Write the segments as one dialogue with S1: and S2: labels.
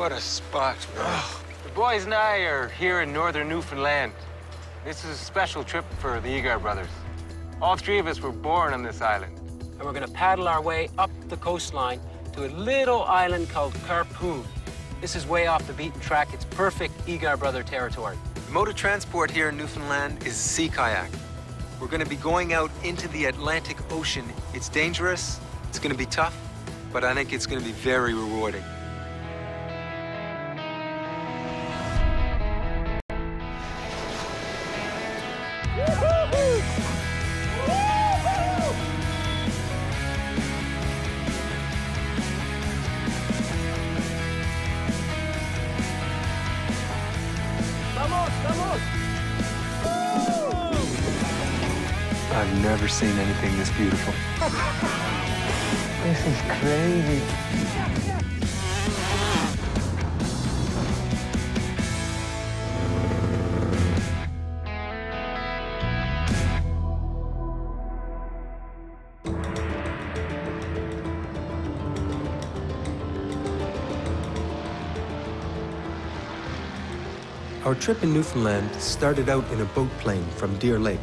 S1: What a spot, man.
S2: The boys and I are here in northern Newfoundland. This is a special trip for the Eagar brothers. All three of us were born on this island.
S3: And we're gonna paddle our way up the coastline to a little island called Quirpon. This is way off the beaten track. It's perfect Eagar brother territory.
S4: The mode of transport here in Newfoundland is sea kayak. We're going to be going out into the Atlantic Ocean. It's dangerous, it's going to be tough, but I think it's going to be very rewarding. I've never seen anything this beautiful.
S1: This is crazy.
S4: Our trip in Newfoundland started out in a boat plane from Deer Lake.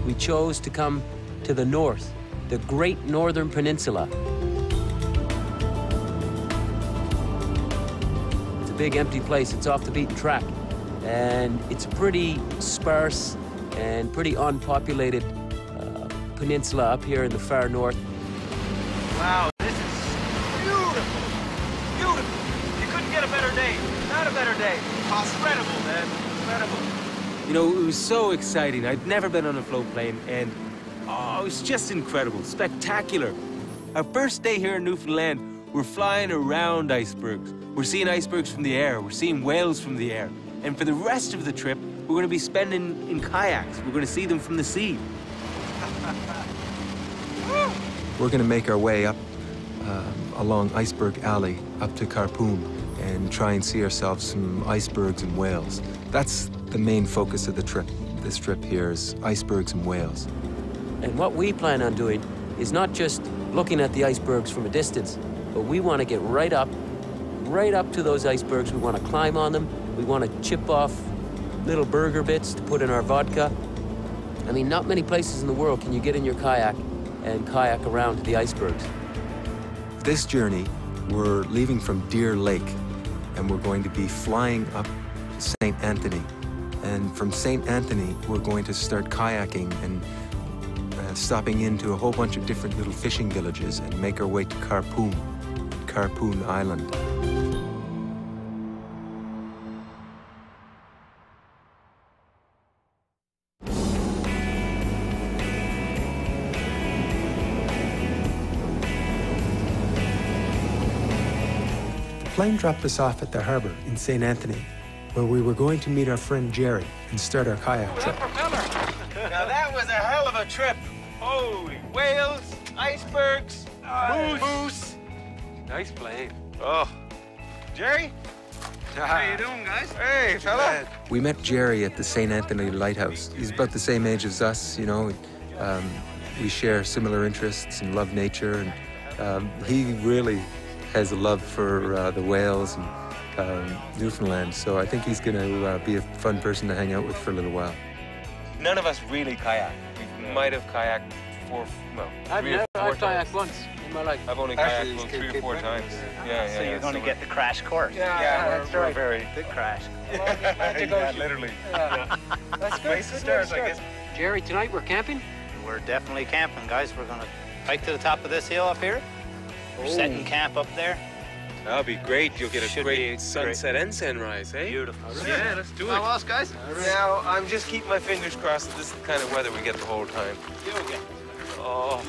S3: We chose to come to the north, the Great Northern Peninsula. It's a big empty place. It's off the beaten track. And it's a pretty sparse and pretty unpopulated peninsula up here in the far north.
S2: Wow, this is beautiful. Beautiful. You couldn't get a better day. Not a better day. Incredible, man. Incredible.
S5: You know, it was so exciting. I'd never been on a float plane, and it was just incredible, spectacular. Our first day here in Newfoundland, we're flying around icebergs. We're seeing icebergs from the air. We're seeing whales from the air. And for the rest of the trip, we're going to be spending in kayaks. We're going to see them from the sea.
S4: We're going to make our way up along Iceberg Alley up to Quirpon and try and see ourselves some icebergs and whales. That's the main focus of the trip. This trip here is icebergs and whales.
S3: And what we plan on doing is not just looking at the icebergs from a distance, but we want to get right up to those icebergs. We want to climb on them. We want to chip off little burger bits to put in our vodka. I mean, not many places in the world can you get in your kayak and kayak around to the icebergs.
S4: This journey, we're leaving from Deer Lake, and we're going to be flying up St. Anthony. And from St. Anthony, we're going to start kayaking and stopping into a whole bunch of different little fishing villages and make our way to Quirpon Island. The plane dropped us off at the harbor in St. Anthony, where we were going to meet our friend Jerry and start our kayak trip.
S2: Now that was a hell of a trip. Holy whales, icebergs, moose. Nice plane. Oh, Jerry? How you doing, guys? Hey, fella.
S4: We met Jerry at the St. Anthony Lighthouse. He's about the same age as us, you know. We share similar interests and love nature, and he really has a love for the whales and Newfoundland, so I think he's going to be a fun person to hang out with for a little while.
S5: None of us really kayak. We might have kayaked three or four times.
S3: I've kayaked once in my life.
S5: I've only kayaked about 3 or 4 times. Yeah.
S6: So you're going to get the crash course.
S2: Yeah, that's right.
S5: We're very
S6: Good crash.
S5: yeah, literally.
S2: Yeah. That's good. Place the stars, I guess.
S3: Jerry, tonight we're camping?
S6: We're definitely camping, guys. We're going to hike to the top of this hill up here. We're setting camp up there.
S5: That'll be great. You'll get a
S6: Should
S5: great
S6: be
S5: sunset and sunrise, eh?
S6: Beautiful.
S5: Yeah, let's do it.
S2: How else, guys?
S5: Now, I'm just keeping my fingers crossed that this is the kind of weather we get the whole time. Oh.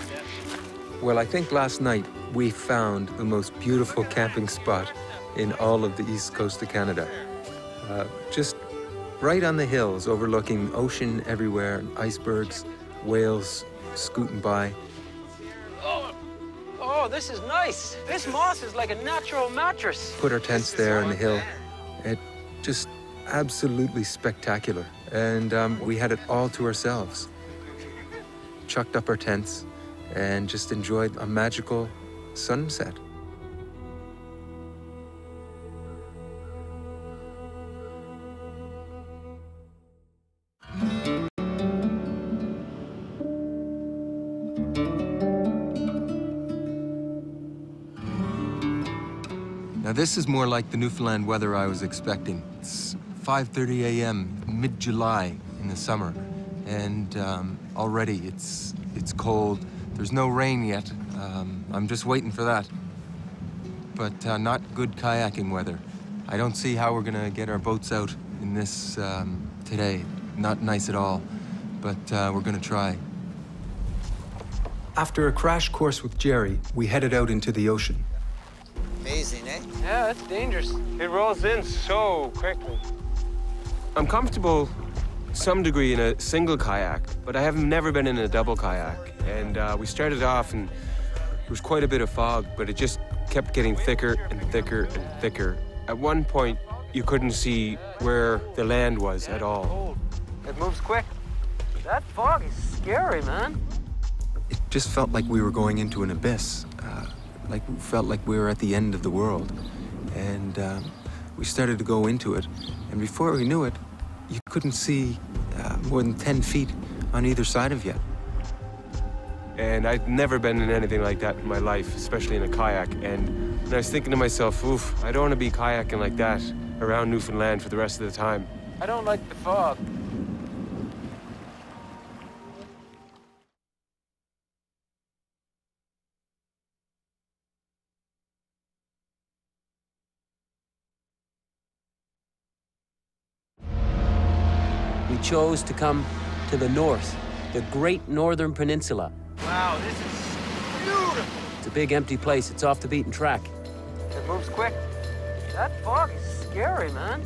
S4: Well, I think last night we found the most beautiful camping spot in all of the east coast of Canada. Just right on the hills, overlooking ocean everywhere, icebergs, whales scooting by.
S3: Oh, this is nice. This moss is like a natural mattress.
S4: Put our tents there on the hill. It just absolutely spectacular. And we had it all to ourselves. Chucked up our tents and just enjoyed a magical sunset. Now, this is more like the Newfoundland weather I was expecting. It's 5:30 a.m., mid-July in the summer, and already it's cold. There's no rain yet. I'm just waiting for that. But not good kayaking weather. I don't see how we're gonna get our boats out in this today. Not nice at all, but we're gonna try.
S7: After a crash course with Jerry, we headed out into the ocean.
S6: Amazing, eh?
S3: Yeah, that's dangerous.
S2: It rolls in so quickly.
S5: I'm comfortable some degree in a single kayak, but I have never been in a double kayak. And we started off and there was quite a bit of fog, but it just kept getting thicker and thicker and thicker. At one point, you couldn't see where the land was at all.
S3: It moves quick. That fog is scary, man.
S4: It just felt like we were going into an abyss. Like we felt like we were at the end of the world. And we started to go into it. And before we knew it, you couldn't see more than 10 feet on either side of you.
S5: And I'd never been in anything like that in my life, especially in a kayak. And I was thinking to myself, oof, I don't want to be kayaking like that around Newfoundland for the rest of the time.
S3: I don't like the fog. We chose to come to the north, the Great Northern Peninsula.
S2: Wow, this is beautiful.
S3: It's a big empty place. It's off the beaten track. It moves quick. That fog is scary, man.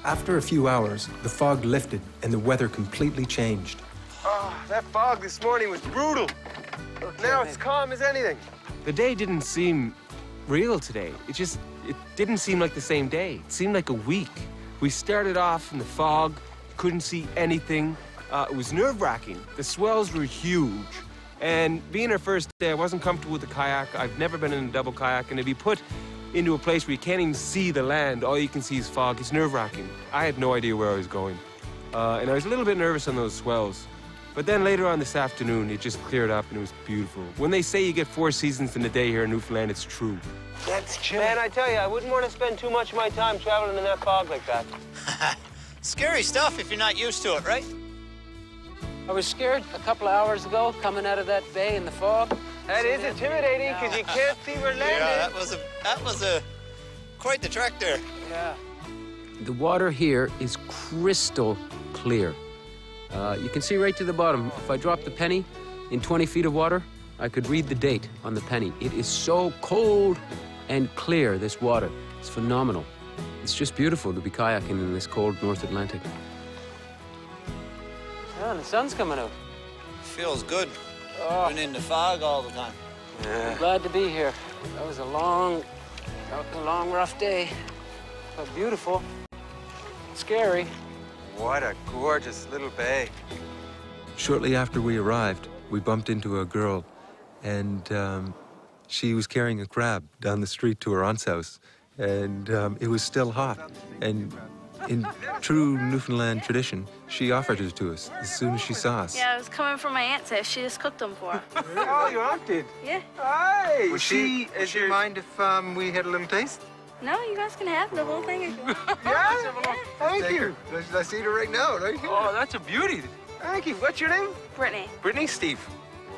S7: After a few hours, the fog lifted and the weather completely changed.
S2: Oh, that fog this morning was brutal. Now it's calm as anything.
S5: The day didn't seem real today. It didn't seem like the same day. It seemed like a week. We started off in the fog, couldn't see anything. It was nerve-wracking. The swells were huge. And being our first day, I wasn't comfortable with the kayak. I've never been in a double kayak, and to be put into a place where you can't even see the land, all you can see is fog, it's nerve-wracking. I had no idea where I was going. And I was a little bit nervous on those swells. But then later on this afternoon, it just cleared up and it was beautiful. When they say you get 4 seasons in a day here in Newfoundland, it's true.
S2: That's chill.
S3: Man, I tell you, I wouldn't want to spend too much of my time traveling in that fog like that.
S6: Scary stuff if you're not used to it, right?
S3: I was scared a couple of hours ago coming out of that bay in the fog.
S2: That is intimidating because you can't see where land
S6: Yeah,
S2: is.
S6: that was a quite the trek there.
S3: Yeah. The water here is crystal clear. You can see right to the bottom. If I drop the penny in 20 feet of water, I could read the date on the penny. It is so cold and clear, this water. It's phenomenal. It's just beautiful to be kayaking in this cold North Atlantic. Oh, and the sun's coming out.
S6: Feels good.
S3: Oh.
S6: Been in the fog all the time.
S3: I'm glad to be here. That was a long, rough day. But beautiful. Scary.
S2: What a gorgeous little bay.
S4: Shortly after we arrived, we bumped into a girl, and she was carrying a crab down the street to her aunt's house, and it was still hot. And in true Newfoundland tradition, she offered it to us as soon as she saw us.
S8: Yeah, it was coming from my aunt's house. She just cooked them for her.
S2: Oh, your aunt did?
S8: Yeah.
S2: Hi.
S4: Would she mind if we had a little taste?
S8: No, you guys can have the whole thing if you want.
S2: Yeah? Thank you.
S4: Let's eat it right now, right here.
S2: Oh, that's a beauty. Thank you. What's your name?
S8: Brittany.
S2: Brittany, Steve.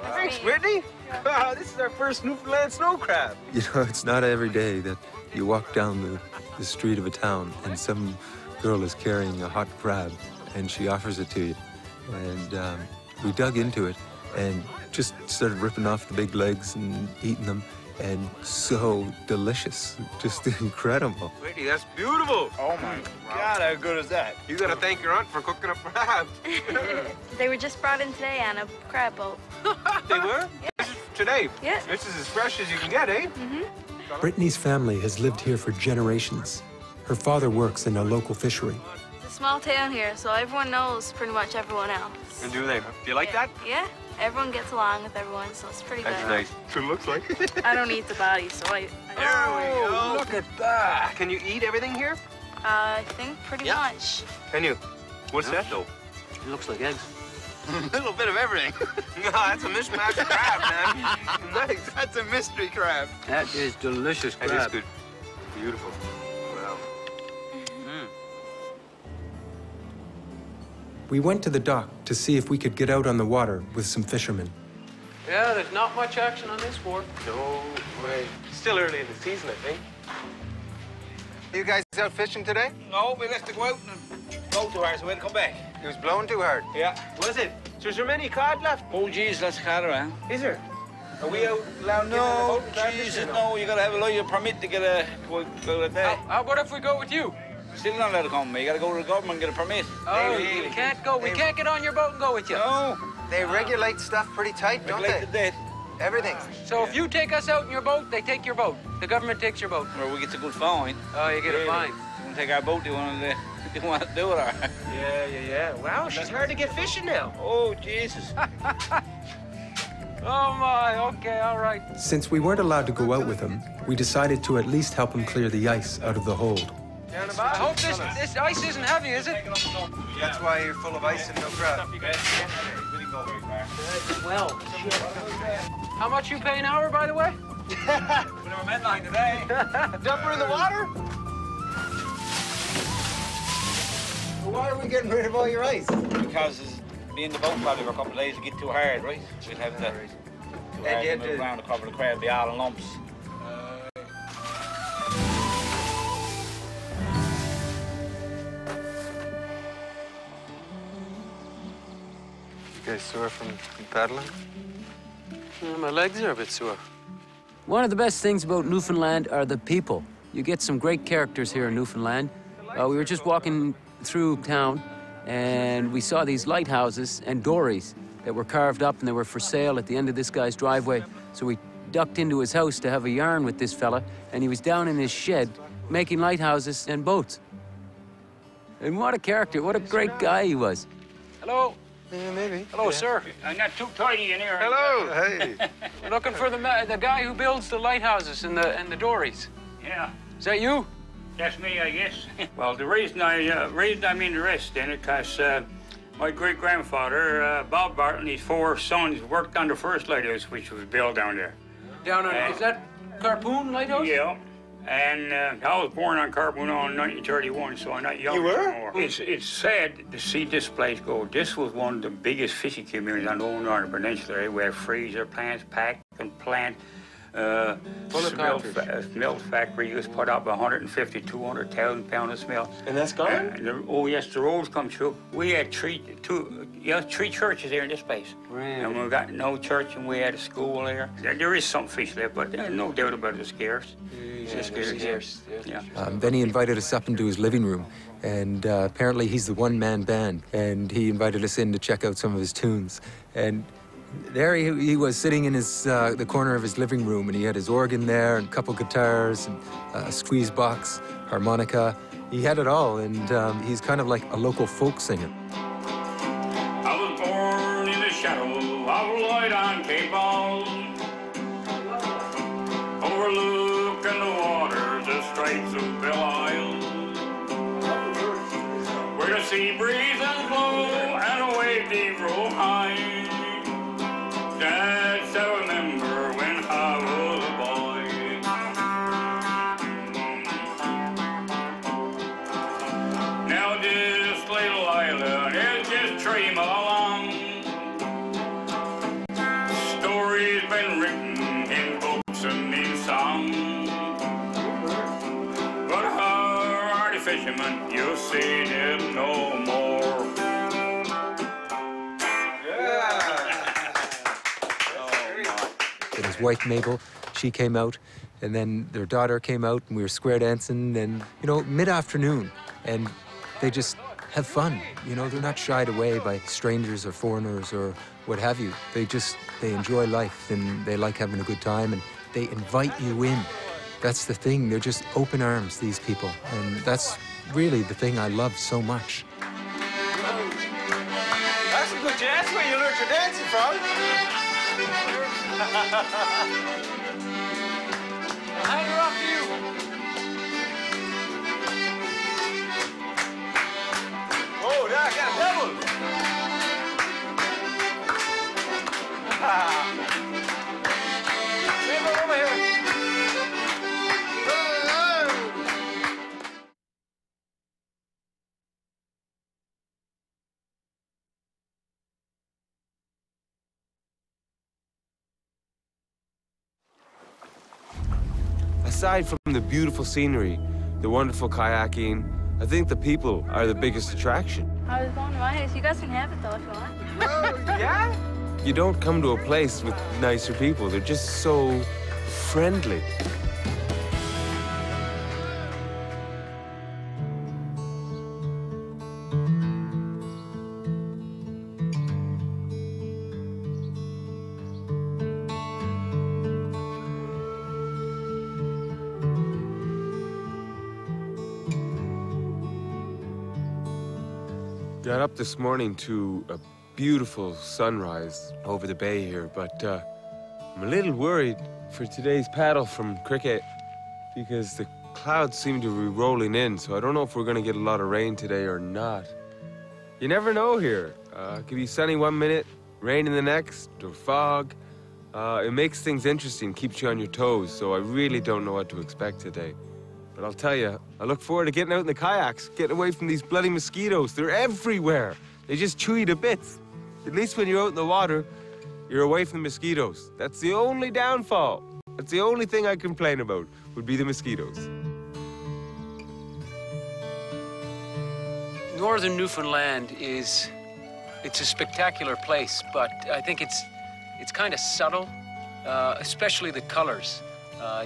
S8: Nice
S2: Thanks,
S8: to meet you.
S2: Brittany. Wow, this is our first Newfoundland snow crab.
S4: You know, it's not every day that you walk down the street of a town and some girl is carrying a hot crab and she offers it to you. And we dug into it and just started ripping off the big legs and eating them. And so delicious, just incredible.
S2: Brittany, that's beautiful.
S6: Oh my God, how good is that?
S2: You gotta thank your aunt for cooking up crabs.
S8: They were just brought in today on a crab boat.
S2: They were?
S8: Yeah.
S2: This is today?
S8: Yeah.
S2: This is as fresh as you can get, eh?
S7: Brittany's family has lived here for generations. Her father works in a local fishery.
S8: It's a small town here, so everyone knows pretty much everyone else.
S2: And do they? Do you like that?
S8: Yeah. Everyone gets along with everyone, so it's pretty
S2: That's
S8: good.
S2: nice. It looks like.
S8: I don't eat the body, so I
S2: There we go. Look at that. Can you eat everything here?
S8: I think pretty much.
S2: Can you? What's that, though?
S3: It looks like eggs.
S2: A little bit of everything. No, that's a mishmash crab, man. Nice. That's a mystery crab.
S3: That is delicious crab.
S2: That is good. Beautiful. Wow.
S7: We went to the dock to see if we could get out on the water with some fishermen.
S3: Yeah, there's not much action on this wharf.
S2: No way. Still early in the season, I think. You guys out fishing today?
S9: No, we left to go out and go too hard, so we had to come back.
S2: It was blowing too hard.
S9: Yeah.
S2: Was it? So is there many cod left?
S9: Oh, geez, that's cod around.
S2: Is there? Are we out allowed to get in the
S9: No,
S2: boat and try
S9: Jesus,
S2: fishing?
S9: no. You gotta have a lawyer permit to get a go a day.
S3: How about if we go with you?
S9: Still not allowed to come. You gotta go to the government and get a permit.
S3: Oh, we can't go. We can't get on your boat and go with you.
S9: No.
S2: They regulate stuff pretty tight, don't
S9: Regulate
S2: they?
S9: the debt.
S2: Everything.
S3: So if you take us out in your boat, they take your boat. The government takes your boat.
S9: Where we get a good fine.
S3: Oh, you get a fine.
S9: They won't take our boat. They want to do it.
S2: Yeah. Wow, she's hard to get fishing now.
S9: Oh, Jesus.
S3: Oh my, okay, all right.
S7: Since we weren't allowed to go out with him, we decided to at least help him clear the ice out of the hold.
S3: I hope this ice isn't heavy, is it?
S2: That's why you're full of ice and no crab.
S3: Well, how much you pay an hour, by the way?
S9: We never met like today.
S2: Dump her in the water? Why are we getting rid of all your ice?
S9: Because being in the boat probably for a couple of days will get too hard, right? We'll have to
S2: And you had
S9: move
S2: to...
S9: around to cover the crab, be all in lumps.
S2: You guys sore from paddling?
S3: My legs are a bit sore. One of the best things about Newfoundland are the people. You get some great characters here in Newfoundland. We were just walking through town, and we saw these lighthouses and dories that were carved up, and they were for sale at the end of this guy's driveway. So we ducked into his house to have a yarn with this fella, and he was down in his shed making lighthouses and boats. And what a character, what a great guy he was. Hello.
S2: Yeah, maybe.
S3: Hello, sir.
S10: I'm not too tidy in here.
S2: Hello. Hey.
S3: We're looking for the guy who builds the lighthouses and the dories.
S10: Yeah,
S3: Is that you?
S10: that's me, I guess. Well, the reason I'm interested in it, because my great-grandfather, Bob Barton, and his 4 sons worked on the first lighthouse, which was built down there.
S3: Down on, is that Quirpon Lighthouse?
S10: Yeah. And I was born on Quirpon in 1931, so I'm not young
S2: You were?
S10: anymore. It's sad to see this place go. This was one of the biggest fishing communities on the whole Northern Peninsula. We had freezer plants, pack and plant. Smelt factory used to put up 150, 200,000 pounds of smelt.
S2: And that's gone?
S10: Oh yes, the roads come through. We had 3 churches there in this place.
S3: Really?
S10: And we got no church, and we had a school there. There is some fish left, but no doubt about it, it's scarce. It's scarce. Yeah.
S4: Then he invited us up into his living room, and apparently he's the one-man band, and he invited us in to check out some of his tunes. And there he was sitting in his the corner of his living room, and he had his organ there, and a couple guitars, and a squeeze box, harmonica. He had it all, and he's kind of like a local folk singer.
S10: I was born in the shadow of light on Cape Ball, overlooking the waters, the Straits of Belle Isle, where the sea breezes blow and the waves deep roll high. That's how I remember when I was a boy. Now this little island is just trudging along. Stories been written in books and in song. But our hardy fishermen, you'll see them no more.
S4: And his wife, Mabel, she came out, and then their daughter came out, and we were square dancing, and, you know, mid-afternoon, and they just have fun. You know, they're not shied away by strangers or foreigners or what have you. They enjoy life, and they like having a good time, and they invite you in. That's the thing. They're just open arms, these people, and that's really the thing I love so much.
S2: That's a good jazz where you learned your dancing from.
S3: I'll hand her off to you.
S5: aside from the beautiful scenery, the wonderful kayaking, I think the people are the biggest attraction.
S8: I was going to my house. You guys can have it though if you want.
S2: Oh, yeah?
S5: You don't come to a place with nicer people. They're just so friendly. Got up this morning to a beautiful sunrise over the bay here, but I'm a little worried for today's paddle from cricket because the clouds seem to be rolling in, so I don't know if we're gonna get a lot of rain today or not. You never know here. It could be sunny 1 minute, rain in the next, or fog. It makes things interesting, keeps you on your toes, so I really don't know what to expect today. But I'll tell you, I look forward to getting out in the kayaks, getting away from these bloody mosquitoes. They're everywhere. They just chew you to bits. At least when you're out in the water, you're away from the mosquitoes. That's the only downfall. That's the only thing I complain about, would be the mosquitoes.
S3: Northern Newfoundland it's a spectacular place, but I think it's kind of subtle, especially the colors.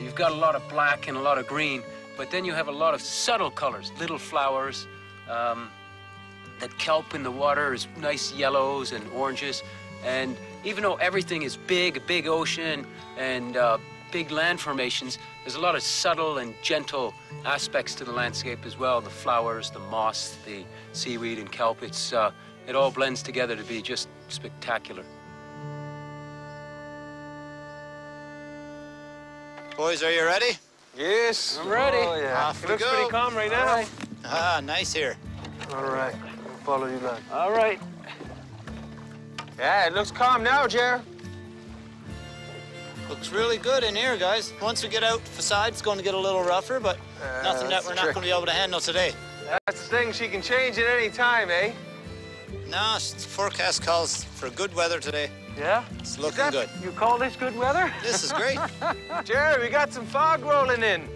S3: You've got a lot of black and a lot of green, but then you have a lot of subtle colors, little flowers. That kelp in the water is nice yellows and oranges. And even though everything is big, a big ocean and big land formations, there's a lot of subtle and gentle aspects to the landscape as well. The flowers, the moss, the seaweed and kelp, it all blends together to be just spectacular.
S6: Boys, are you ready?
S2: Yes.
S3: I'm ready.
S2: Oh, yeah.
S6: Off
S2: It
S6: we
S2: looks
S6: go.
S2: pretty calm right now.
S3: Right.
S6: Ah, nice here.
S2: All right. I'll follow you, lad.
S3: All right.
S2: Yeah, it looks calm now, Jer.
S6: Looks really good in here, guys. Once we get out facade, it's going to get a little rougher, but nothing that
S2: that's
S6: we're
S2: the
S6: not
S2: trick.
S6: going to be able to handle today.
S2: That's the thing, she can change at any time, eh?
S6: No, forecast calls for good weather today.
S3: Yeah?
S6: It's looking good.
S3: You call this good weather?
S6: This is great.
S2: Jerry, we got some fog rolling in.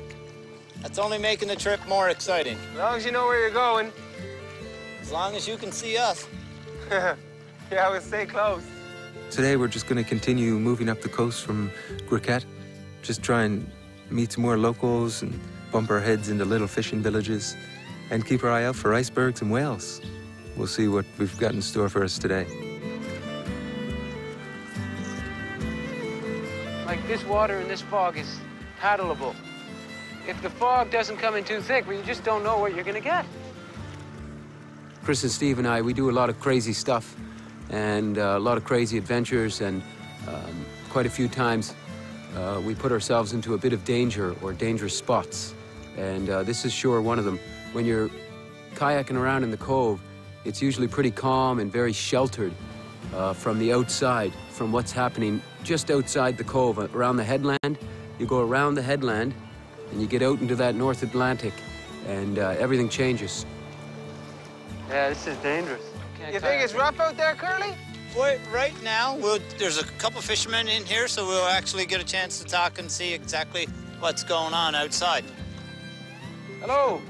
S6: That's only making the trip more exciting.
S2: As long as you know where you're going.
S6: As long as you can see us.
S2: Yeah, we'll stay close.
S4: Today we're just going to continue moving up the coast from Griquet, just try and meet some more locals and bump our heads into little fishing villages and keep our eye out for icebergs and whales. We'll see what we've got in store for us today.
S3: Like this water in this fog is paddleable. If the fog doesn't come in too thick, well, you just don't know what you're gonna get. Chris and Steve and I, we do a lot of crazy stuff and a lot of crazy adventures, and quite a few times we put ourselves into a bit of danger or dangerous spots. And this is sure one of them. When you're kayaking around in the cove, it's usually pretty calm and very sheltered from the outside, from what's happening just outside the cove, around the headland. You go around the headland and you get out into that North Atlantic and everything changes. Yeah, this is dangerous.
S2: You think it's rough out there, Curly?
S6: Wait, right now, there's a couple fishermen in here, so we'll actually get a chance to talk and see exactly what's going on outside.
S3: Hello.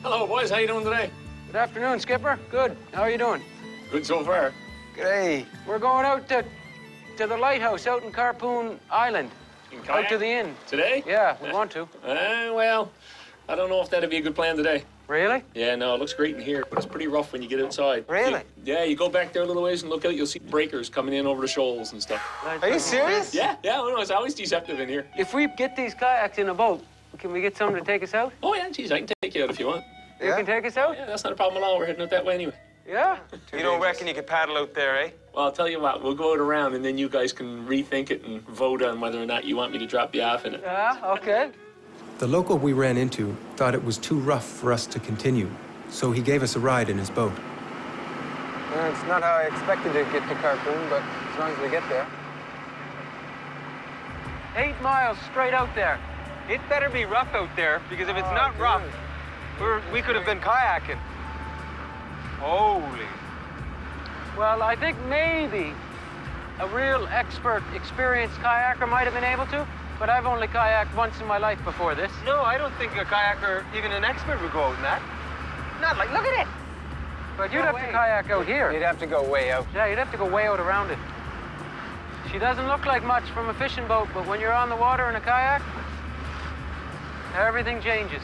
S11: Hello, boys. How you doing today?
S3: Good afternoon, Skipper. Good. How are you doing?
S11: Good so far.
S2: G'day.
S3: We're going out to the lighthouse out in Quirpon Island. Out to the inn.
S11: Today?
S3: Yeah, we want to.
S11: Well, I don't know if that'd be a good plan today.
S3: Really?
S11: Yeah, no, it looks great in here, but it's pretty rough when you get outside.
S2: Really?
S11: You go back there a little ways and look out, you'll see breakers coming in over the shoals and stuff.
S2: Are you serious?
S11: Yeah, no, it's always deceptive in here.
S3: If we get these kayaks in a boat, can we get someone to take us out?
S11: Oh, yeah, geez, I can take you out if you want.
S3: You can take us out?
S11: Yeah, that's not a problem at all. We're heading out that way anyway.
S3: Yeah?
S2: You don't reckon you could paddle out there, eh?
S11: Well, I'll tell you what, we'll go out around and then you guys can rethink it and vote on whether or not you want me to drop you off in it.
S3: Yeah, okay.
S7: The local we ran into thought it was too rough for us to continue, so he gave us a ride in his boat.
S2: It's not how I expected to get to Quirpon, but as long as we get there.
S3: 8 miles straight out there.
S2: It better be rough out there, because if it's not rough, we could have been kayaking. Holy.
S3: Well, I think maybe a real expert, experienced kayaker might have been able to, But I've only kayaked once in my life before this.
S2: No, I don't think a kayaker, even an expert, would go out in that. Not like, look at it.
S3: But you'd have to kayak out here.
S1: You'd have to go way out.
S3: Yeah, you'd have to go way out around it. She doesn't look like much from a fishing boat, but when you're on the water in a kayak, everything changes.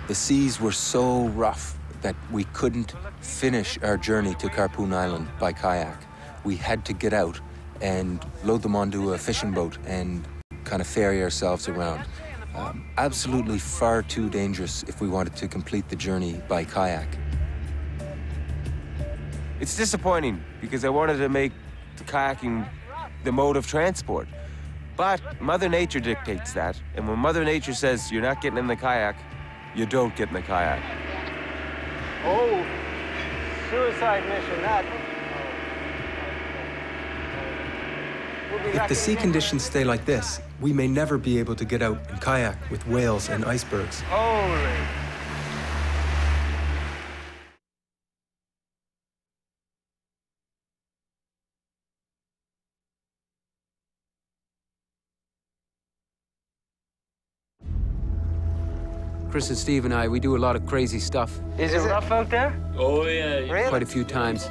S4: The seas were so rough that we couldn't finish our journey to Quirpon Island by kayak. We had to get out and load them onto a fishing boat and kind of ferry ourselves around. Absolutely far too dangerous if we wanted to complete the journey by kayak.
S5: It's disappointing because I wanted to make the kayaking the mode of transport. But Mother Nature dictates that, and when Mother Nature says you're not getting in the kayak, you don't get in the kayak.
S2: Oh, suicide mission, that.
S7: If the sea conditions stay like this, we may never be able to get out and kayak with whales and icebergs.
S2: Holy.
S3: Chris and Steve and I, we do a lot of crazy stuff.
S2: Is it rough out there?
S11: Oh, yeah.
S2: Really?
S3: Quite a few times,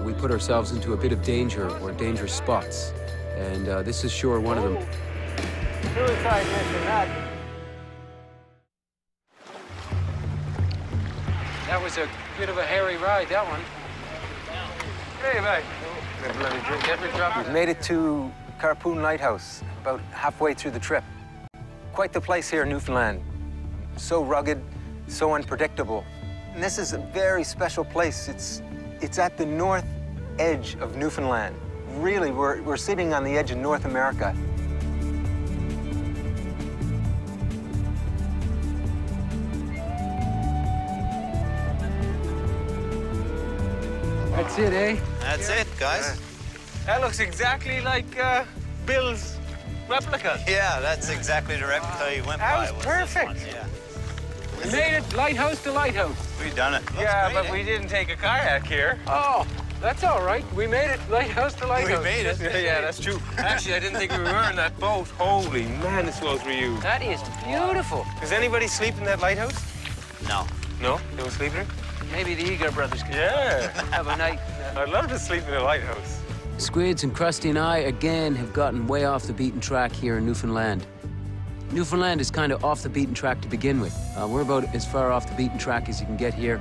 S3: we put ourselves into a bit of danger or dangerous spots. And this is sure one of them.
S2: Suicide mission, that.
S3: That was a bit of a hairy ride, that one.
S2: Hey, mate.
S1: We've made it to Quirpon Lighthouse, about halfway through the trip. Quite the place here in Newfoundland. So rugged, so unpredictable. And this is a very special place. It's at the north edge of Newfoundland. Really, we're sitting on the edge of North America.
S3: That's it, eh?
S6: That's it, guys.
S2: That looks exactly like Bill's replica.
S6: Yeah, that's exactly the replica you went by.
S2: That was perfect.
S6: This one, yeah.
S3: We made it lighthouse to lighthouse.
S6: We've done it.
S2: Yeah,
S6: Looks
S2: but
S6: great,
S2: we didn't take a kayak here.
S3: Oh, that's all right. We made it lighthouse to lighthouse.
S6: We made it.
S2: Yeah, that's true. Actually, I didn't think we were in that boat. Holy man, this boat were you.
S3: That is beautiful.
S2: Does anybody sleep in that lighthouse?
S6: No.
S2: No? No sleep in it?
S3: Maybe the Eagar Brothers can
S2: Yeah.
S3: have a night.
S2: I'd love to sleep in a lighthouse.
S3: Squids and Krusty and I, again, have gotten way off the beaten track here in Newfoundland. Newfoundland is kind of off the beaten track to begin with. We're about as far off the beaten track as you can get here.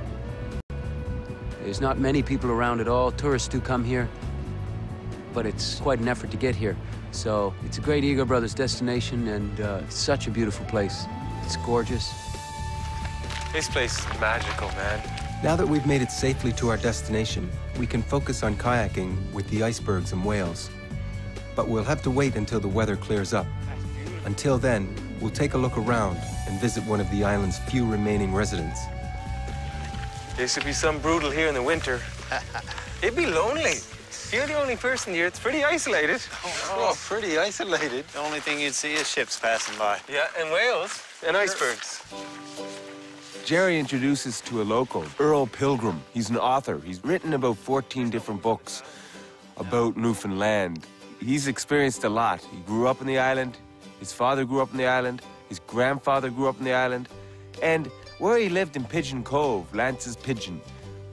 S3: There's not many people around at all. Tourists do come here, but it's quite an effort to get here. So it's a great Eagar Brothers destination and such a beautiful place. It's gorgeous.
S2: This place is magical, man.
S7: Now that we've made it safely to our destination, we can focus on kayaking with the icebergs and whales. But we'll have to wait until the weather clears up. Until then, we'll take a look around and visit one of the island's few remaining residents.
S2: This would be some brutal here in the winter. It'd be lonely. If you're the only person here, it's pretty isolated.
S6: Oh, pretty isolated. The only thing you'd see is ships passing by.
S2: Yeah, and whales and icebergs.
S5: Jerry introduces to a local, Earl Pilgrim. He's an author. He's written about 14 different books about Newfoundland. He's experienced a lot. He grew up on the island. His father grew up on the island. His grandfather grew up on the island. And where he lived in Pigeon Cove, Lance's Pigeon,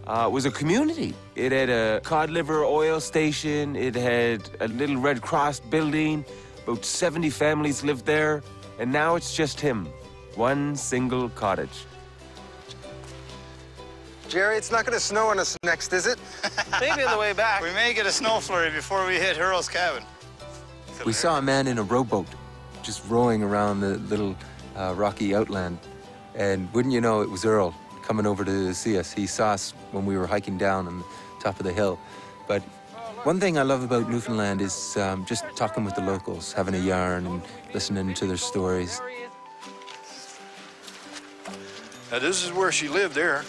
S5: was a community. It had a cod liver oil station. It had a little Red Cross building. About 70 families lived there. And now it's just him, one single cottage.
S1: Jerry, it's not going to snow on us next, is it?
S2: Maybe on the way back.
S6: We may get a snow flurry before we hit Earl's cabin.
S4: We saw a man in a rowboat just rowing around the little rocky outland. And wouldn't you know, it was Earl coming over to see us. He saw us when we were hiking down on the top of the hill. But one thing I love about Newfoundland is just talking with the locals, having a yarn and listening to their stories.
S12: Now, this is where she lived there.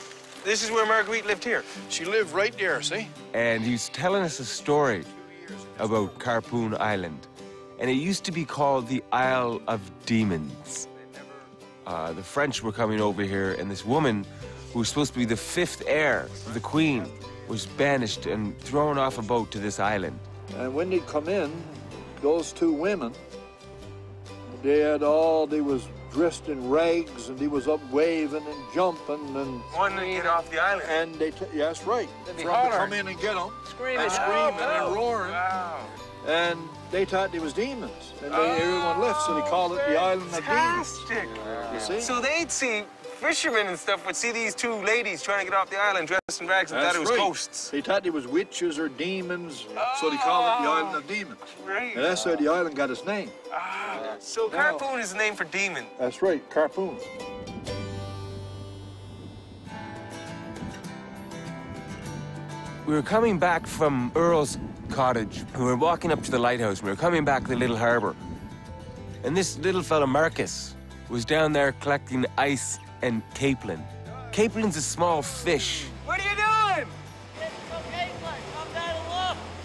S2: This is where Marguerite lived here.
S12: She lived right there, see?
S5: And he's telling us a story about Quirpon Island. And it used to be called the Isle of Demons. The French were coming over here, and this woman, who was supposed to be the 5th heir of the Queen, was banished and thrown off a boat to this island.
S12: And when they come in, those two women They was dressed in rags, and they was up waving and jumping and...
S2: Wanting to get off the island.
S12: And yeah, that's right.
S2: They
S12: come in and get them.
S2: Screaming.
S12: And screaming and roaring.
S2: Wow.
S12: And they thought they was demons. And everyone left, so they called it the Island of Demons.
S2: Fantastic.
S12: You see?
S2: So they'd see, fishermen and stuff would see these two ladies trying to get off the island dressed in rags and thought it was ghosts.
S12: They thought they was witches or demons, so they called it the Island of Demons.
S2: Right.
S12: And that's how the island got its name.
S2: So Quirpon is the name for demon.
S12: That's right, Quirpon.
S5: We were coming back from Earl's cottage. We were walking up to the lighthouse. We were coming back to the little harbor. And this little fella, Marcus, was down there collecting ice and capelin. Caplin's a small fish.
S2: What are you doing?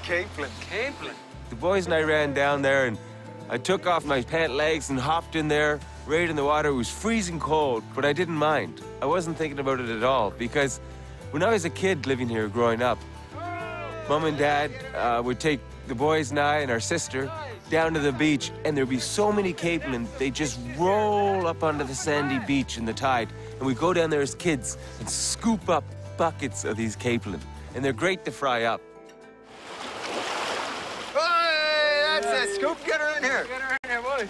S2: Capelin.
S5: The boys and I ran down there, and I took off my pant legs and hopped in there, right in the water. It was freezing cold, but I didn't mind. I wasn't thinking about it at all, because when I was a kid living here growing up, Mom and Dad would take the boys and I and our sister down to the beach, and there'd be so many capelin, they just roll up onto the sandy beach in the tide, and we'd go down there as kids and scoop up buckets of these capelin, and they're great to fry up.
S2: Hey, that's it. Scoop, get her in here.
S13: Get her in here, boys.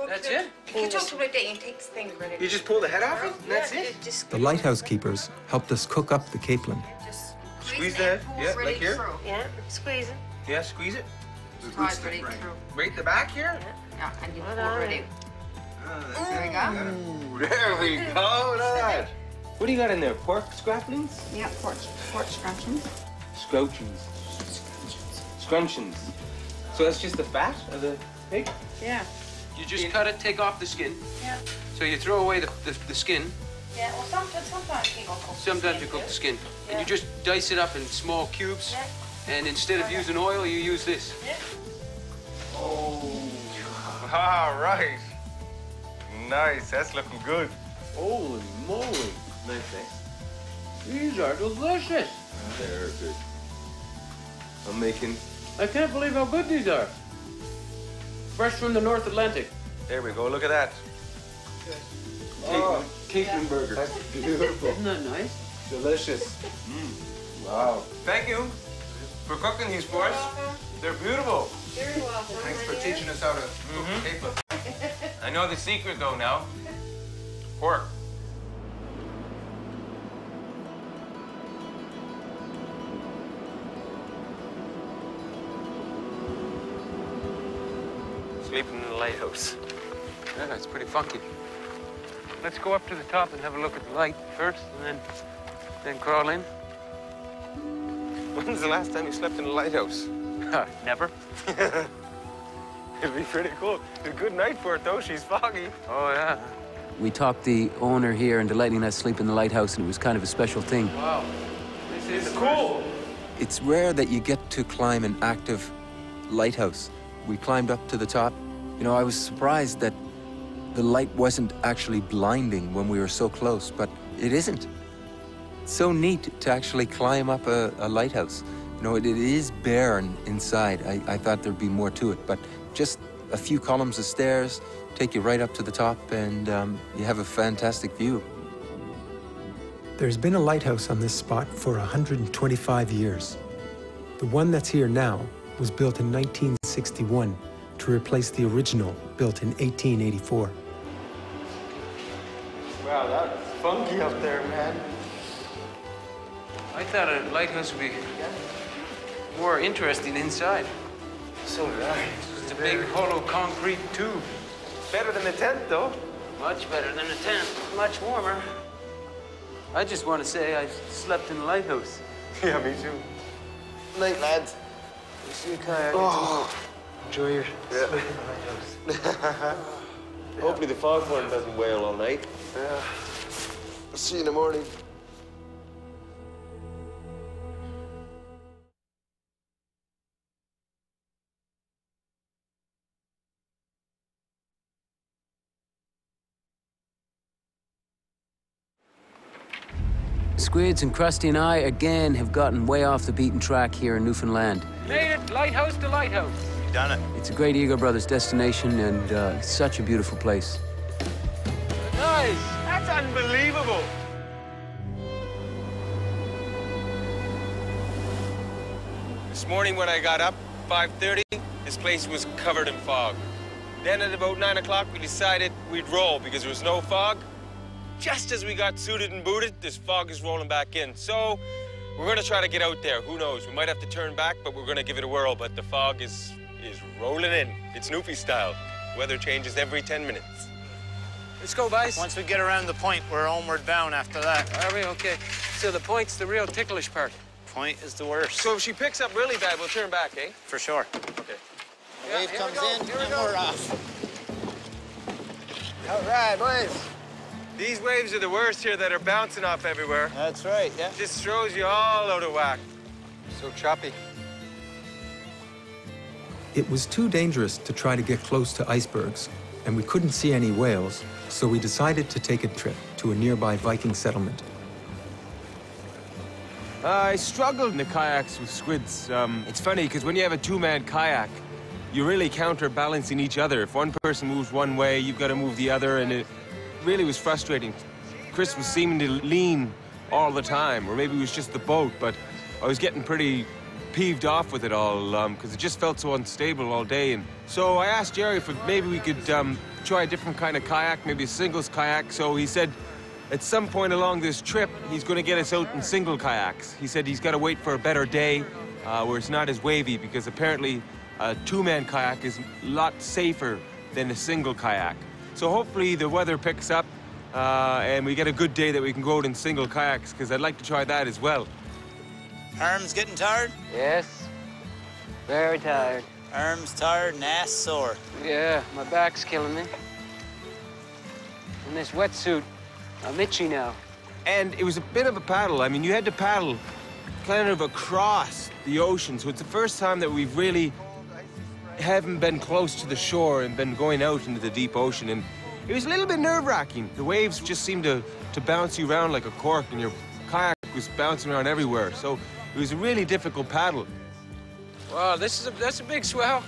S2: That's it?
S13: You just right there and take this thing right
S2: You just pull the head off it? That's it?
S4: The lighthouse keepers helped us cook up the capelin.
S2: Squeeze the head. Yeah, like here.
S13: Yeah, squeeze it.
S2: Yeah, squeeze it.
S13: Ready through.
S2: Right the back here?
S13: Yeah, and you pull it in. There we go.
S2: Ooh, there we go. Look at that.
S5: What do you got in there? Pork scratchings?
S13: Yeah, pork scratchings.
S5: Scrouchings. Scrunchions. So that's just the fat of the pig?
S13: Yeah.
S3: You just cut it, take off the skin.
S13: Yeah.
S3: So you throw away the skin.
S13: Yeah, well, sometimes people cook
S3: Sometimes you cook the skin.
S13: Yeah.
S3: And you just dice it up in small cubes.
S13: Yeah.
S3: And instead of using oil, you use this.
S13: Yeah.
S2: Oh. All right. Nice. That's looking good.
S5: Holy moly. Nice, eh?
S3: These are delicious.
S5: They're good. I'm making...
S3: I can't believe how good these are. Fresh from the North Atlantic.
S2: There we go. Look at that.
S5: Oh, capelin burger. That's beautiful.
S3: Isn't that nice?
S5: Delicious. Wow.
S2: Thank you for cooking these for us. They're beautiful.
S13: Very well.
S2: Thanks for teaching us how to cook capelin. I know the secret, though, now. Pork. Sleeping in the lighthouse.
S3: Yeah, it's pretty funky. Let's go up to the top and have a look at the light first, and then crawl in.
S2: When's the last time you slept in a lighthouse?
S3: Never.
S2: It'd be pretty cool. It's a good night for it, though. She's foggy.
S3: Oh, yeah. We talked the owner here into letting us sleep in the lighthouse, and it was kind of a special thing.
S2: Wow. This is cool.
S4: It's rare that you get to climb an active lighthouse. We climbed up to the top. You know, I was surprised that the light wasn't actually blinding when we were so close, but it isn't. It's so neat to actually climb up a lighthouse. You know, it is barren inside. I thought there'd be more to it, but just a few columns of stairs take you right up to the top, and you have a fantastic view.
S14: There's been a lighthouse on this spot for 125 years. The one that's here now was built in 1961 to replace the original built in 1884.
S2: Wow, that's funky up there, man.
S3: I thought a lighthouse would be more interesting inside.
S2: So did I.
S3: It's a big hollow concrete tube.
S2: Better than a tent, though.
S3: Much better than a tent. Much warmer. I just want to say I slept in a lighthouse.
S2: Yeah, me too. Night, lads.
S3: You see a kayak.
S2: Oh.
S3: Enjoy your
S2: sleep
S3: in the lighthouse.
S2: Hopefully the foghorn doesn't wail all night. Yeah. I'll see you in the morning.
S3: Squids and Krusty and I, again, have gotten way off the beaten track here in Newfoundland.
S10: Made it lighthouse to lighthouse.
S6: We've done it.
S3: It's a great Eagar Brothers destination and such a beautiful place.
S2: Guys, that's unbelievable.
S5: This morning when I got up, 5:30, this place was covered in fog. Then at about 9 o'clock, we decided we'd roll because there was no fog. Just as we got suited and booted, this fog is rolling back in. So we're gonna try to get out there. Who knows? We might have to turn back, but we're gonna give it a whirl. But the fog is rolling in. It's Newfie style. Weather changes every 10 minutes.
S3: Let's go, boys.
S6: Once we get around the point, we're homeward bound after that.
S3: Are we? Okay. So the point's the real ticklish part.
S6: Point is the worst.
S5: So if she picks up really bad, we'll turn back, eh?
S6: For sure.
S5: Okay.
S6: The wave comes in, and we're off.
S2: All right, boys. These waves are the worst here that are bouncing off everywhere.
S6: That's right, yeah.
S2: Just throws you all out of whack.
S1: So choppy.
S14: It was too dangerous to try to get close to icebergs, and we couldn't see any whales, so we decided to take a trip to a nearby Viking settlement.
S5: I struggled in the kayaks with squids. It's funny, because when you have a two-man kayak, you're really counterbalancing each other. If one person moves one way, you've got to move the other, and it really was frustrating. Chris was seeming to lean all the time, or maybe it was just the boat, but I was getting pretty peeved off with it all, because it just felt so unstable all day. And so I asked Jerry if maybe we could try a different kind of kayak, maybe a singles kayak. So he said at some point along this trip, he's going to get us out in single kayaks. He said he's got to wait for a better day where it's not as wavy, because apparently a two-man kayak is a lot safer than a single kayak. So hopefully the weather picks up and we get a good day that we can go out in single kayaks, because I'd like to try that as well.
S6: Arms getting tired?
S3: Yes. Very tired.
S6: Arms tired and ass sore.
S3: Yeah, my back's killing me. In this wetsuit, I'm itchy now.
S5: And it was a bit of a paddle. I mean, you had to paddle kind of across the ocean. So it's the first time that we've really haven't been close to the shore and been going out into the deep ocean. And it was a little bit nerve-wracking. The waves just seemed to bounce you around like a cork, and your kayak was bouncing around everywhere. So it was a really difficult paddle.
S3: Wow, that's a big swell.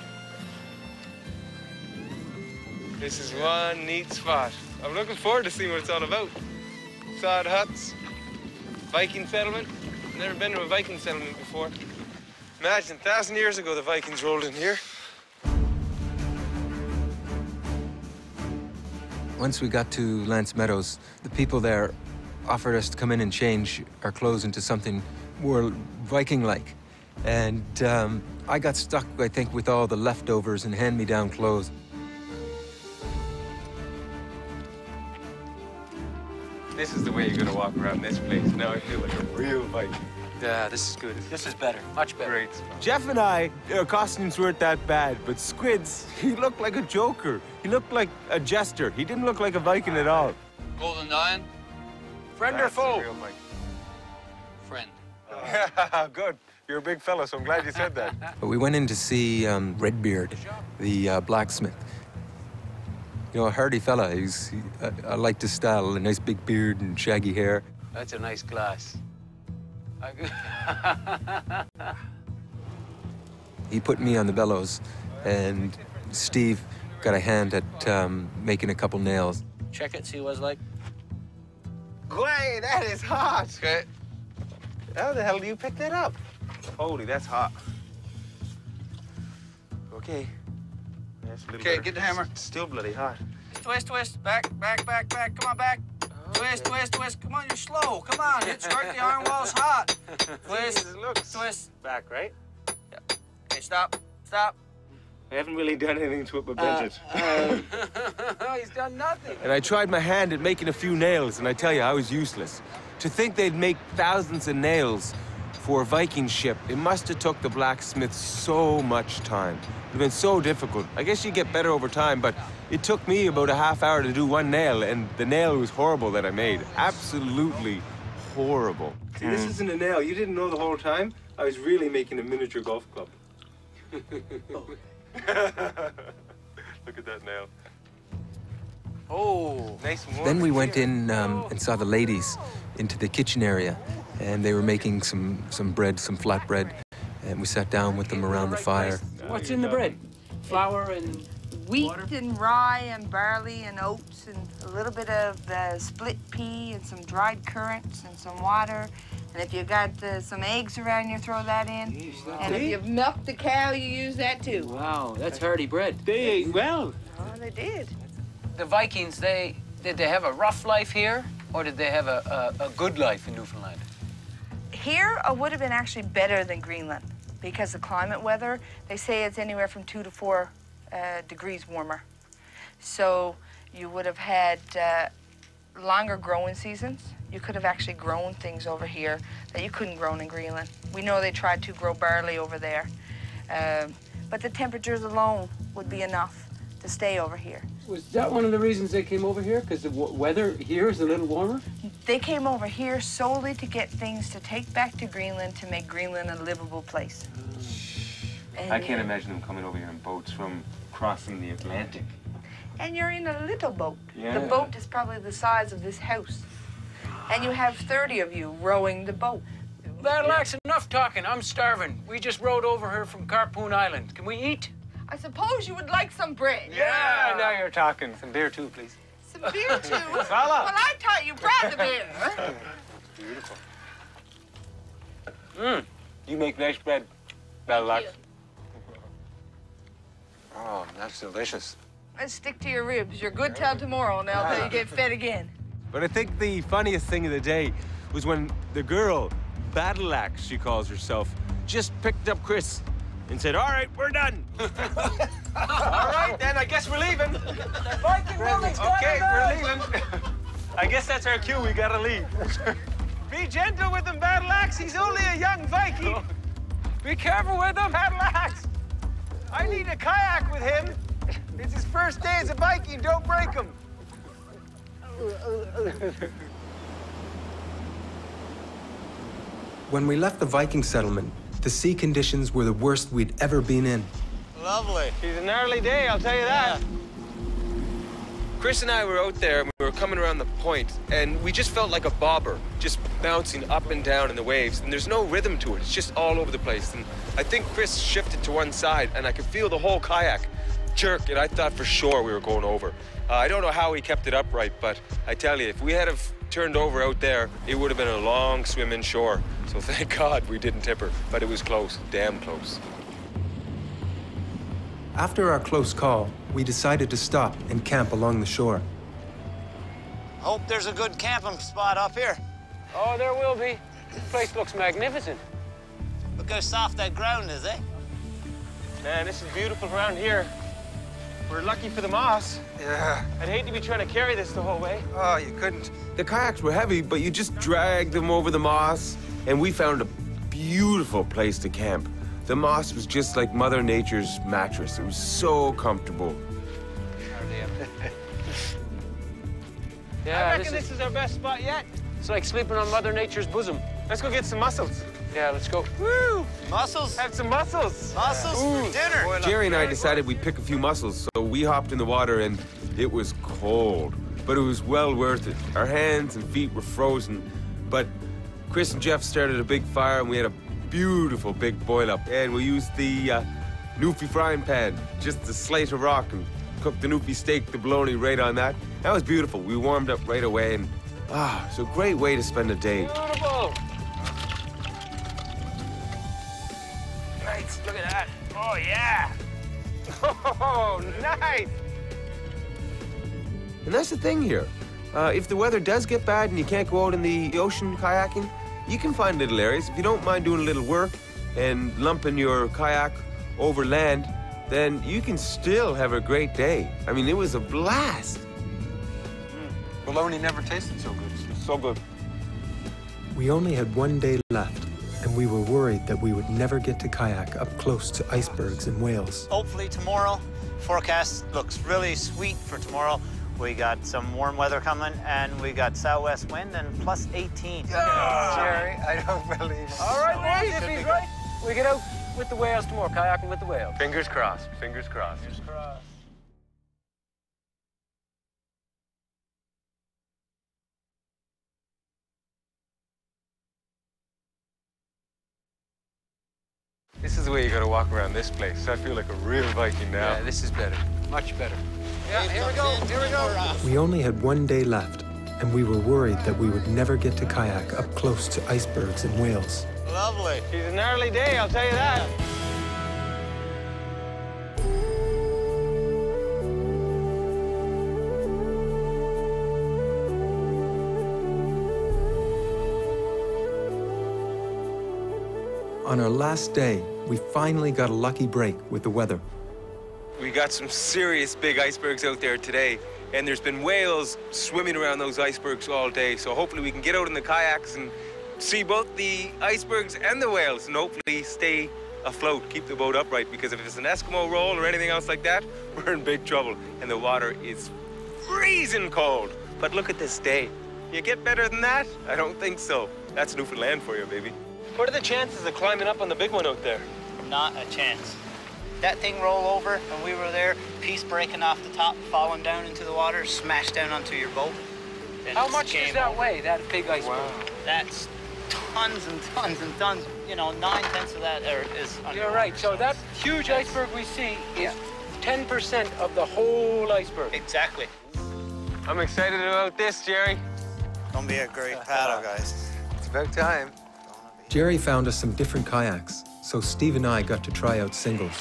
S2: This is one neat spot. I'm looking forward to seeing what it's all about. Sod huts, Viking settlement. Never been to a Viking settlement before. Imagine, 1,000 years ago, the Vikings rolled in here.
S4: Once we got to Lance Meadows, the people there offered us to come in and change our clothes into something more Viking-like. And I got stuck, I think, with all the leftovers and hand-me-down clothes.
S2: This is the way you're gonna walk around this place. Now I feel like a real Viking.
S3: Yeah, this is good. This is better. Much better.
S2: Great spot.
S5: Jeff and I, our costumes weren't that bad, but Squids, he looked like a joker. He looked like a jester. He didn't look like a Viking at all.
S9: Golden Lion?
S3: Friend or
S2: That's
S3: foe?
S2: a real Viking.
S9: Friend.
S2: Good. You're a big fella, so I'm glad you said that.
S4: But we went in to see Redbeard, the blacksmith. You know, a hardy fella. I liked his style, a nice big beard and shaggy hair.
S3: That's a nice glass.
S4: He put me on the bellows, and Steve got a hand at making a couple nails.
S3: Check it, see what it's like.
S2: Wait, that is hot. Okay. How the hell do you pick that up? Holy, that's hot. Okay. That's a little
S9: Okay,
S2: better.
S9: get the hammer.
S2: Still bloody hot.
S9: Twist, twist. Back, back, back, back. Come on, back. Twist, twist, twist. Come on, you're slow. Come on, it's right. The iron wall's hot. Twist,
S2: Jesus, looks
S9: twist.
S2: back, right?
S9: Yep. Okay, stop, stop.
S2: I haven't really done anything to it but bent it.
S3: He's done nothing.
S5: And I tried my hand at making a few nails, and I tell you, I was useless. To think they'd make thousands of nails for a Viking ship, it must have took the blacksmith so much time. It would have been so difficult. I guess you get better over time, but it took me about a half hour to do one nail, and the nail was horrible that I made. Absolutely horrible.
S2: See, this isn't a nail. You didn't know the whole time. I was really making a miniature golf club. Look at that nail.
S3: Oh.
S2: Nice and warm.
S4: Then we went in and saw the ladies into the kitchen area, and they were making some bread, some flatbread, and we sat down with them around the fire.
S3: What's in the bread? flour and
S13: wheat
S3: water?
S13: and rye and barley and oats and a little bit of split pea and some dried currants and some water. And if you got some eggs around, you throw that in.
S3: Jeez,
S13: and if you've milked the cow, you use that too.
S3: Wow, that's hearty bread.
S5: They ate well.
S13: Oh, they did.
S15: The Vikings, did they have a rough life here, or did they have a good life in Newfoundland?
S13: Here would have been actually better than Greenland because the climate weather, they say it's anywhere from 2 to 4 degrees warmer. So you would have had longer growing seasons. You could have actually grown things over here that you couldn't grow in Greenland. We know they tried to grow barley over there, but the temperatures alone would be enough to stay over here.
S3: Was that one of the reasons they came over here? Because the weather here is a little warmer?
S13: They came over here solely to get things to take back to Greenland to make Greenland a livable place.
S5: I can't imagine them coming over here in boats from crossing the Atlantic.
S13: And you're in a little boat.
S5: Yeah.
S13: The boat is probably the size of this house. And you have 30 of you rowing the boat.
S15: Battle Axe, enough talking. I'm starving. We just rode over here from Quirpon Island. Can we eat?
S13: I suppose you would like some bread.
S5: Yeah, now you're talking. Some beer too, please.
S13: Some beer too? Well,
S5: Fella.
S13: I thought you brought the beer.
S5: Beautiful. You make nice bread, Battle Axe.
S1: Oh, that's delicious.
S13: Let's stick to your ribs. You're good till tomorrow, and I'll tell you get fed again.
S5: But I think the funniest thing of the day was when the girl, Battle Axe, she calls herself, just picked up Chris and said, "All right, we're done." All right, then, I guess we're leaving.
S15: Viking woman's
S5: Okay, we're leaving. I guess that's our cue, we gotta leave. Be gentle with him, Battle Axe. He's only a young Viking.
S15: Be careful with them.
S5: Battle Axe. I need a kayak with him. It's his first day as a Viking. Don't break him.
S4: When we left the Viking settlement, the sea conditions were the worst we'd ever been in.
S6: Lovely.
S5: It's an early day, I'll tell you that. Chris and I were out there, and we were coming around the point, and we just felt like a bobber, just bouncing up and down in the waves, and there's no rhythm to it. It's just all over the place. And I think Chris shifted to one side, and I could feel the whole kayak jerk, and I thought for sure we were going over. I don't know how he kept it upright, but I tell you, if we had have turned over out there, it would have been a long swim inshore. So thank God we didn't tip her, but it was close, damn close.
S14: After our close call, we decided to stop and camp along the shore.
S6: Hope there's a good camping spot up here.
S15: Oh, there will be. This place looks magnificent.
S6: Look how soft that ground is, eh?
S5: Man, this is beautiful around here. We're lucky for the moss.
S1: Yeah.
S5: I'd hate to be trying to carry this the whole way.
S1: Oh, you couldn't.
S7: The kayaks were heavy, but you just dragged them over the moss, and we found a beautiful place to camp. The moss was just like Mother Nature's mattress. It was so comfortable.
S15: Yeah,
S5: I reckon this is our best spot yet.
S15: It's like sleeping on Mother Nature's bosom.
S5: Let's go get some mussels.
S15: Yeah, let's go.
S5: Woo!
S6: Mussels?
S5: Have some mussels.
S6: Mussels for dinner.
S7: Jerry and I decided we'd pick a few mussels, so we hopped in the water, and it was cold, but it was well worth it. Our hands and feet were frozen, but Chris and Jeff started a big fire, and we had a beautiful big boil-up, and we used the Newfie frying pan just to slate a rock and cook the Newfie steak, the bologna right on that. That was beautiful. We warmed up right away, and it's a great way to spend a day.
S15: Beautiful.
S5: Nice, look at that. Oh, yeah. Oh, nice.
S7: And that's the thing here. If the weather does get bad and you can't go out in the ocean kayaking, you can find little areas. If you don't mind doing a little work and lumping your kayak over land, then you can still have a great day. I mean, it was a blast.
S1: Bologna never tasted so good.
S5: So good.
S14: We only had one day left, and we were worried that we would never get to kayak up close to icebergs and whales.
S6: Hopefully tomorrow. Forecast looks really sweet for tomorrow. We got some warm weather coming, and we got southwest wind and plus 18.
S1: Jerry, I don't believe it.
S15: All right, boys, if he's right, we get out with the whales tomorrow, kayaking with the whales.
S5: Fingers crossed, fingers crossed.
S15: Fingers crossed.
S1: This
S2: This is the way you gotta walk around this place. I feel like a real Viking now.
S1: Yeah, this is better. Much better.
S9: Yeah, here we go. Here we go.
S14: We only had one day left, and we were worried that we would never get to kayak up close to icebergs and whales.
S2: Lovely. It's an early day, I'll tell you that.
S4: On our last day, we finally got a lucky break with the weather.
S2: We got some serious big icebergs out there today, and there's been whales swimming around those icebergs all day, so hopefully we can get out in the kayaks and see both the icebergs and the whales, and hopefully stay afloat, keep the boat upright, because if it's an Eskimo roll or anything else like that, we're in big trouble, and the water is freezing cold. But look at this day. You get better than that? I don't think so. That's Newfoundland for you, baby. What are the chances of climbing up on the big one out there?
S6: Not a chance. That thing roll over when we were there, piece breaking off the top, falling down into the water, smash down onto your boat.
S15: How much does that weigh, that big iceberg?
S6: Wow. That's tons and tons and tons. You know, 9/10 of that is under.
S15: You're right. So that huge iceberg we see is 10% of the whole iceberg.
S6: Exactly.
S2: I'm excited about this, Jerry.
S6: Gonna be a great paddle, guys.
S1: It's about time.
S4: Jerry found us some different kayaks, so Steve and I got to try out singles.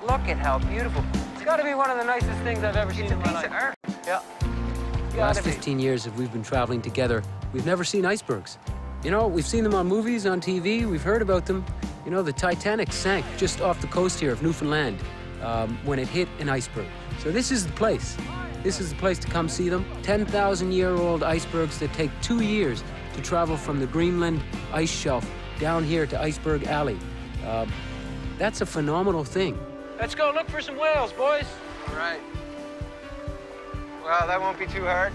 S15: Look at how beautiful. It's got to be one of the nicest things I've ever seen in my life. Yeah.
S3: The last 15 years that we've been traveling together, we've never seen icebergs. You know, we've seen them on movies, on TV, we've heard about them. You know, the Titanic sank just off the coast here of Newfoundland when it hit an iceberg. So this is the place. This is the place to come see them. 10,000-year-old icebergs that take 2 years to travel from the Greenland ice shelf down here to Iceberg Alley. That's a phenomenal thing.
S15: Let's go look for some whales, boys.
S1: All right. Well, that won't be too hard.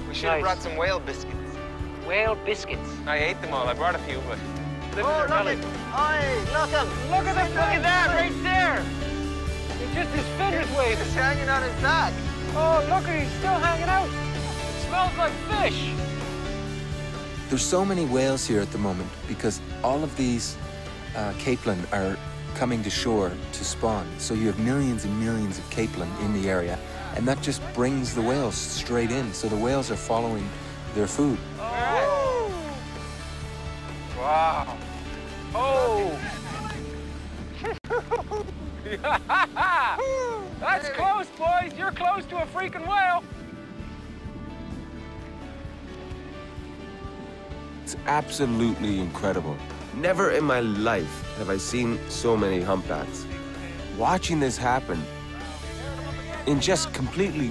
S1: We should have brought some whale biscuits.
S15: Whale biscuits.
S2: I ate them all. I brought a few, but...
S6: Oh, look at, look at
S15: that right there. It's just his fingers waving.
S1: He's hanging on his back.
S15: Oh, look, he's still hanging out. It smells like fish.
S4: There's so many whales here at the moment because all of these capelin are coming to shore to spawn. So you have millions and millions of capelin in the area, and that just brings the whales straight in. So the whales are following their food.
S15: Oh. Wow. Oh. That's close, boys. You're close to a freaking whale.
S16: It's absolutely incredible. Never in my life have I seen so many humpbacks. Watching this happen in just completely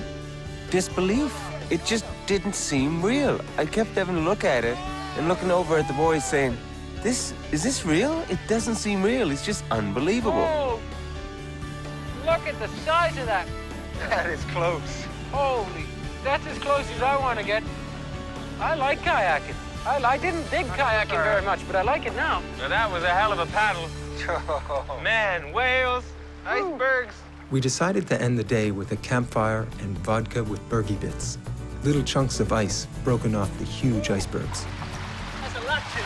S16: disbelief. It just didn't seem real. I kept having to look at it and looking over at the boys saying, is this real? It doesn't seem real. It's just unbelievable.
S15: Oh, look at the size of that.
S1: That is close.
S15: Holy, that's as close as I want to get. I like kayaking. I didn't dig kayaking very much, but I like it now.
S2: Now that was a hell of a paddle. Man, whales, icebergs.
S4: We decided to end the day with a campfire and vodka with bergie bits, little chunks of ice broken off the huge icebergs.
S15: That's a lot to it.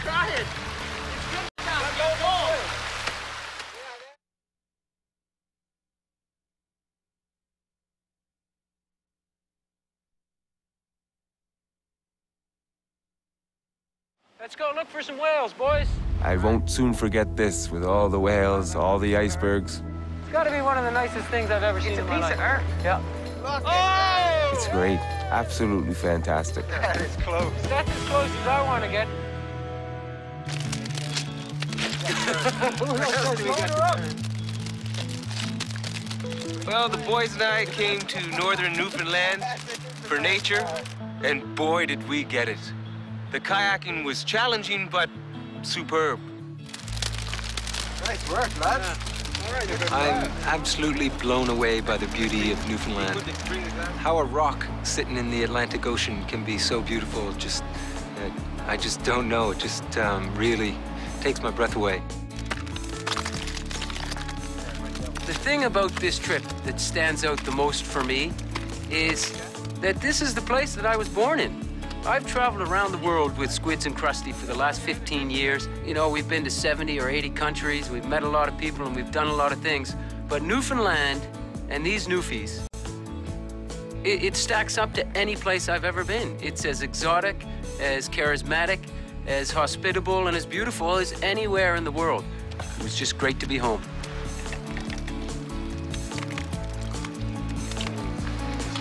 S15: Try it. Let's go look for some whales, boys.
S16: I won't soon forget this with all the whales, all the icebergs.
S15: It's got to be one of the nicest things I've ever seen in my life.
S1: It's a piece of art.
S15: Yeah.
S1: Oh!
S16: It's great. Absolutely fantastic.
S1: That is close.
S15: That's as close as I want to get.
S2: Well, the boys and I came to northern Newfoundland for nature, and boy, did we get it. The kayaking was challenging, but superb.
S1: Nice work, lads. I'm absolutely blown away by the beauty of Newfoundland. How a rock sitting in the Atlantic Ocean can be so beautiful, just, I just don't know. It just really takes my breath away.
S3: The thing about this trip that stands out the most for me is that this is the place that I was born in. I've traveled around the world with Squids and Krusty for the last 15 years. You know, we've been to 70 or 80 countries, we've met a lot of people, and we've done a lot of things. But Newfoundland and these Newfies, it stacks up to any place I've ever been. It's as exotic, as charismatic, as hospitable, and as beautiful as anywhere in the world. It was just great to be home.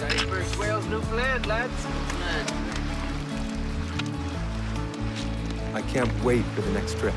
S2: Icebergs, whales, Newfoundland, lads.
S4: I can't wait for the next trip.